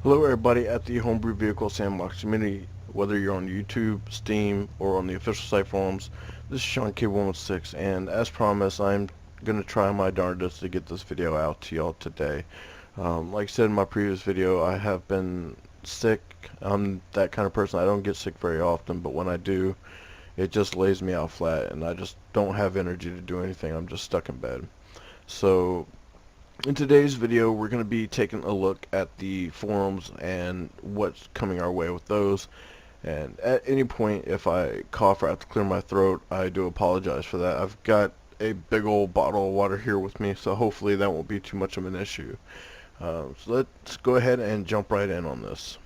Hello everybody at the Homebrew Vehicle Sandbox community, whether you're on YouTube, Steam, or on the official site forums. This is Sean K116, and as promised, I'm going to try my darndest to get this video out to y'all today. Like I said in my previous video, I have been sick. I'm that kind of person. I don't get sick very often, but when I do, it just lays me out flat, and I just don't have energy to do anything. I'm just stuck in bed. So in today's video, we're going to be taking a look at the forums and what's coming our way with those. And at any point, if I cough or have to clear my throat, I do apologize for that. I've got a big old bottle of water here with me, so hopefully that won't be too much of an issue. So let's go ahead and jump right in on this.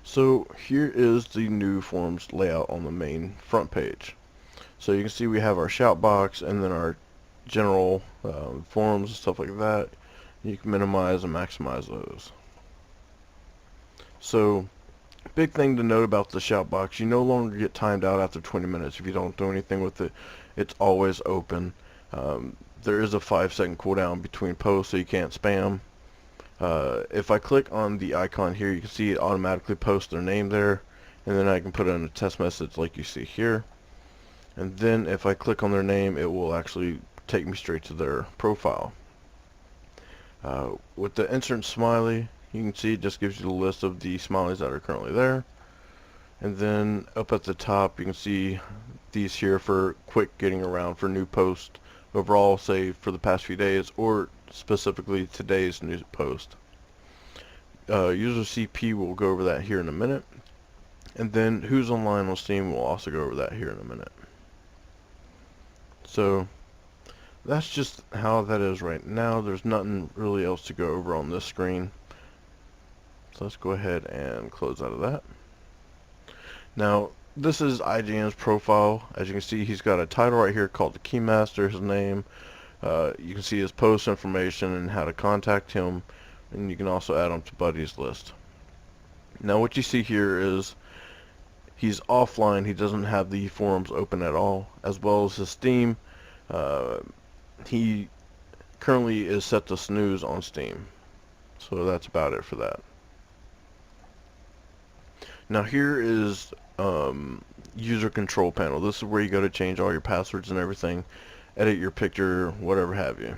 So here is the new forums layout on the main front page. So you can see we have our shout box and then our general forums and stuff like that. You can minimize and maximize those. So big thing to note about the shout box, you no longer get timed out after 20 minutes if you don't do anything with it. It's always open. There is a 5-second cooldown between posts, so you can't spam. If I click on the icon here, you can see it automatically posts their name there, and then I can put in a test message like you see here. And then if I click on their name, it will actually take me straight to their profile. With the insert smiley, you can see it just gives you the list of the smileys that are currently there. And then up at the top, you can see these here for quick getting around for new posts overall, say for the past few days, or specifically today's new post. User CP, will go over that here in a minute. And then who's online on Steam, will also go over that here in a minute. So that's just how that is right now. There's nothing really else to go over on this screen. So let's go ahead and close out of that. Now, this is IGN's profile. As you can see, he's got a title right here called the Keymaster, his name. You can see his post information and how to contact him. And you can also add him to buddies list. Now, what you see here is he's offline. He doesn't have the forums open at all, as well as his Steam. He currently is set to snooze on Steam. So that's about it for that. Now here is user control panel. This is where you go to change all your passwords and everything, edit your picture, whatever have you.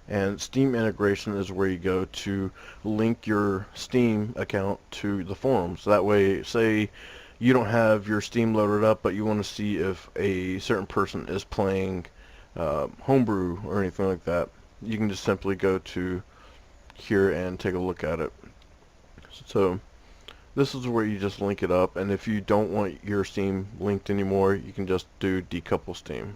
And Steam integration is where you go to link your Steam account to the forums. That way, say you don't have your Steam loaded up, but you want to see if a certain person is playing Homebrew or anything like that, you can just simply go to here and take a look at it. So this is where you just link it up, and if you don't want your Steam linked anymore, you can just do decouple Steam.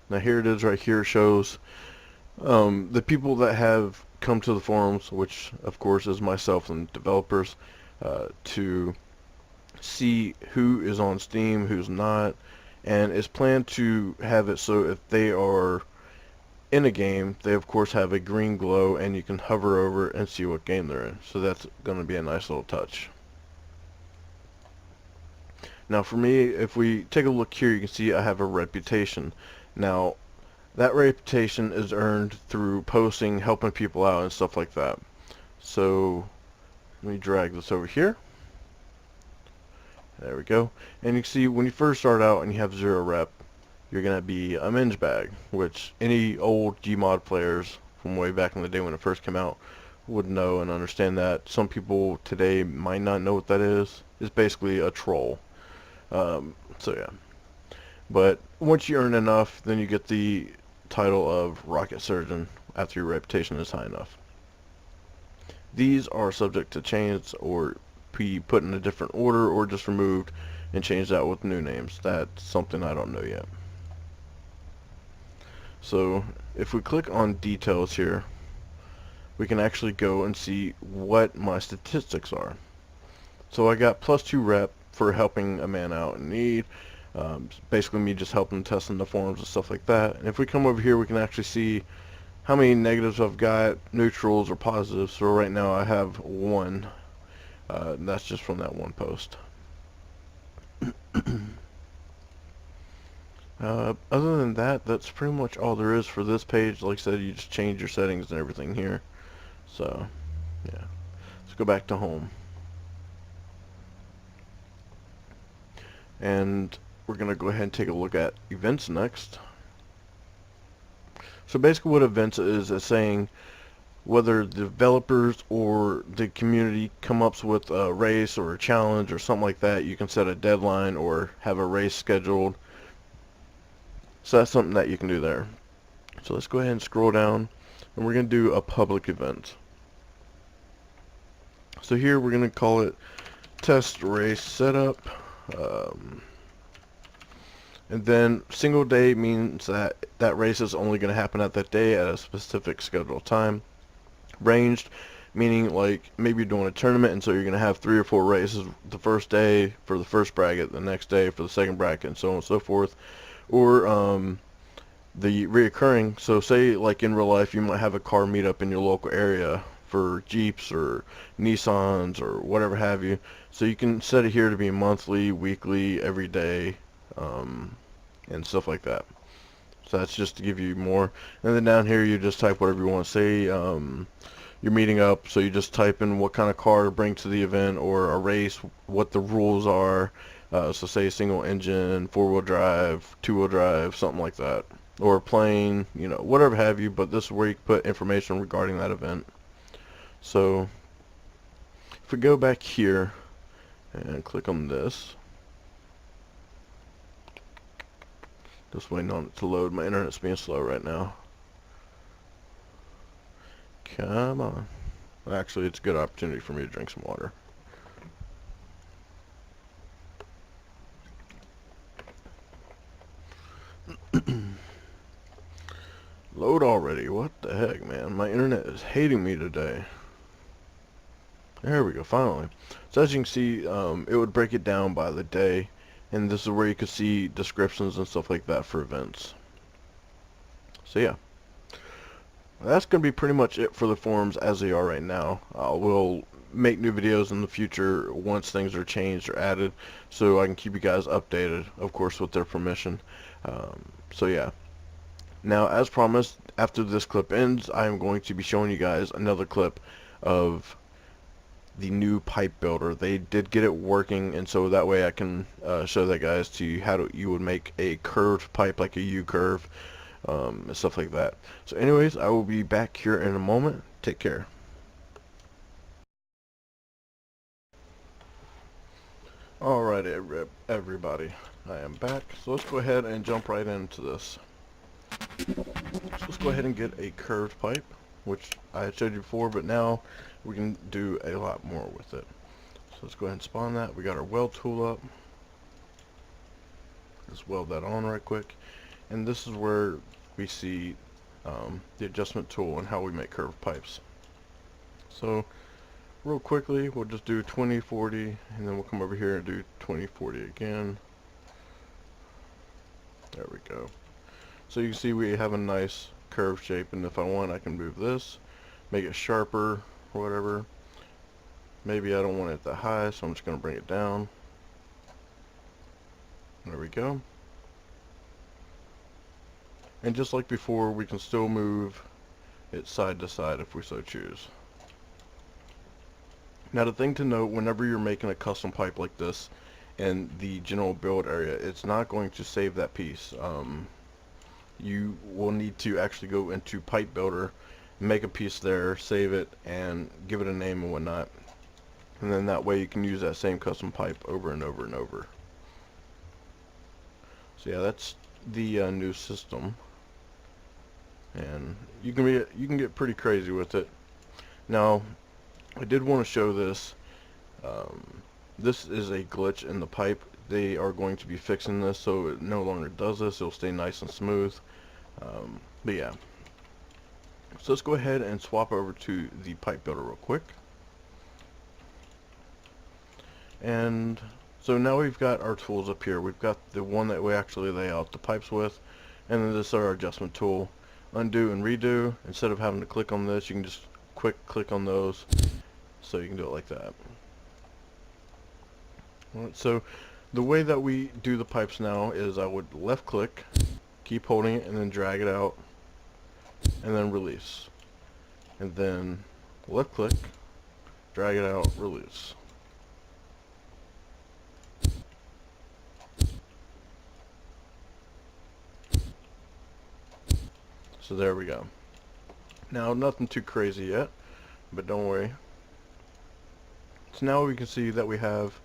Now here it is right here. It shows the people that have come to the forums, which of course is myself and developers, to see who is on Steam, who's not, and it's planned to have it so if they are in a game, they of course have a green glow and you can hover over and see what game they're in. So that's going to be a nice little touch. Now for me, if we take a look here, you can see I have a reputation. Now that reputation is earned through posting, helping people out and stuff like that. So let me drag this over here. There we go. And you can see when you first start out and you have 0 rep, you're going to be a minge bag, which any old Gmod players from way back in the day when it first came out would know and understand that. Some people today might not know what that is. It's basically a troll. So yeah. But once you earn enough, then you get the title of Rocket Surgeon after your reputation is high enough. These are subject to change or be put in a different order or just removed and changed out with new names. That's something I don't know yet. So if we click on details here, we can actually go and see what my statistics are. So I got +2 rep for helping a man out in need. Basically me just helping testing the forums and stuff like that. And if we come over here, we can actually see how many negatives I've got, neutrals or positives. So right now I have 1. And that's just from that one post. Other than that, that's pretty much all there is for this page. Like I said, you just change your settings and everything here. So, yeah. Let's go back to home. And we're going to go ahead and take a look at events next. So basically what events is saying whether the developers or the community come up with a race or a challenge or something like that, you can set a deadline or have a race scheduled. So that's something that you can do there. So let's go ahead and scroll down, and we're going to do a public event. So here we're going to call it test race setup. And then single day means that that race is only going to happen at that day at a specific scheduled time. Ranged, meaning like maybe you're doing a tournament and so you're going to have 3 or 4 races the first day for the first bracket, the next day for the second bracket, and so on and so forth. Or the reoccurring, so say like in real life you might have a car meetup in your local area for Jeeps or Nissans or whatever have you. So you can set it here to be monthly, weekly, every day, and stuff like that. So that's just to give you more. And then down here you just type whatever you want to say. You're meeting up, so you just type in what kind of car to bring to the event or a race, what the rules are. So say single engine, 4-wheel drive, 2-wheel drive, something like that. Or a plane, you know, whatever have you, but this is where you can put information regarding that event. So if we go back here and click on this, just waiting on it to load. My internet's being slow right now. Come on. Actually, it's a good opportunity for me to drink some water. Load already. What the heck, man? My internet is hating me today. There we go, finally. So as you can see, it would break it down by the day, and this is where you can see descriptions and stuff like that for events. So yeah, that's going to be pretty much it for the forums as they are right now. We'll make new videos in the future once things are changed or added, so I can keep you guys updated, of course with their permission. So yeah. Now, as promised, after this clip ends, I am going to be showing you guys another clip of the new pipe builder. They did get it working, and so that way I can show that guys to you how you would make a curved pipe, like a U-curve, and stuff like that. So anyways, I will be back here in a moment. Take care. Alright, everybody, I am back. So let's go ahead and jump right into this. So let's go ahead and get a curved pipe, which I had showed you before, but now we can do a lot more with it. So let's go ahead and spawn that. We got our weld tool up. Let's weld that on right quick. And this is where we see the adjustment tool and how we make curved pipes. So real quickly, we'll just do 20/40, and then we'll come over here and do 20/40 again. There we go. So you can see we have a nice curved shape, and if I want, I can move this, make it sharper or whatever. Maybe I don't want it that high, so I'm just going to bring it down. There we go. And just like before, we can still move it side to side if we so choose. Now the thing to note, whenever you're making a custom pipe like this in the general build area, it's not going to save that piece. You will need to actually go into Pipe Builder, make a piece there, save it, and give it a name and whatnot. And then that way you can use that same custom pipe over and over and over. So yeah, that's the new system, and you can get pretty crazy with it. Now, I did want to show this. This is a glitch in the pipe. They are going to be fixing this so it no longer does this. It'll stay nice and smooth. But yeah, so let's go ahead and swap over to the pipe builder real quick. And so now we've got our tools up here. We've got the one that we actually lay out the pipes with, and then this is our adjustment tool. Undo and redo. Instead of having to click on this, you can just quick click on those, so you can do it like that. Alright, so The way that we do the pipes now is I would left click, keep holding it, and then drag it out, and then release. And then left click, drag it out, release. So there we go. Now, nothing too crazy yet, but don't worry. So now we can see that we have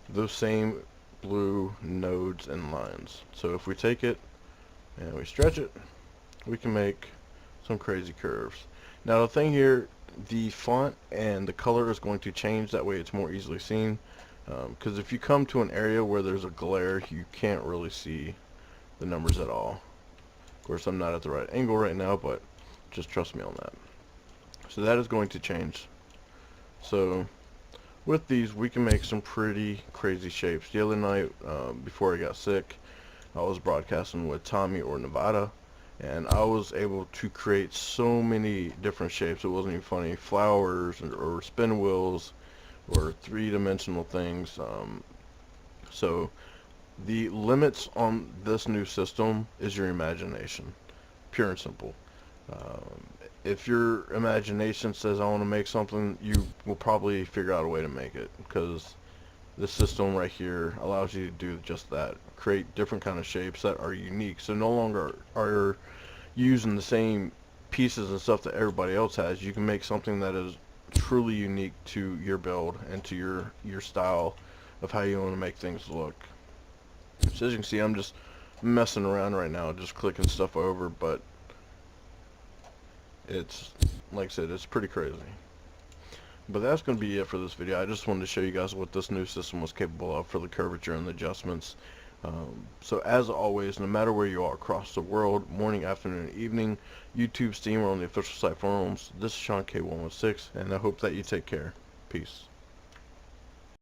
those same blue nodes and lines. So if we take it and we stretch it, we can make some crazy curves. Now the thing here, the font and the color is going to change, that way it's more easily seen. Because if you come to an area where there's a glare, you can't really see the numbers at all. Of course, I'm not at the right angle right now, but just trust me on that. So that is going to change. So with these, we can make some pretty crazy shapes. The other night, before I got sick, I was broadcasting with Tommy or Nevada, and I was able to create so many different shapes. It wasn't even funny. Flowers or spin wheels or three-dimensional things. So the limits on this new system is your imagination, pure and simple. Um, if your imagination says I want to make something, you will probably figure out a way to make it, because this system right here allows you to do just that. Create different kind of shapes that are unique. So no longer are you using the same pieces and stuff that everybody else has. You can make something that is truly unique to your build and to your style of how you want to make things look. So as you can see, I'm just messing around right now, just clicking stuff over, but it's, like I said, it's pretty crazy. But that's going to be it for this video. I just wanted to show you guys what this new system was capable of for the curvature and the adjustments. So as always, no matter where you are across the world, morning, afternoon, evening, YouTube, Steam, or on the official site forums, this is Sean K116, and I hope that you take care. Peace.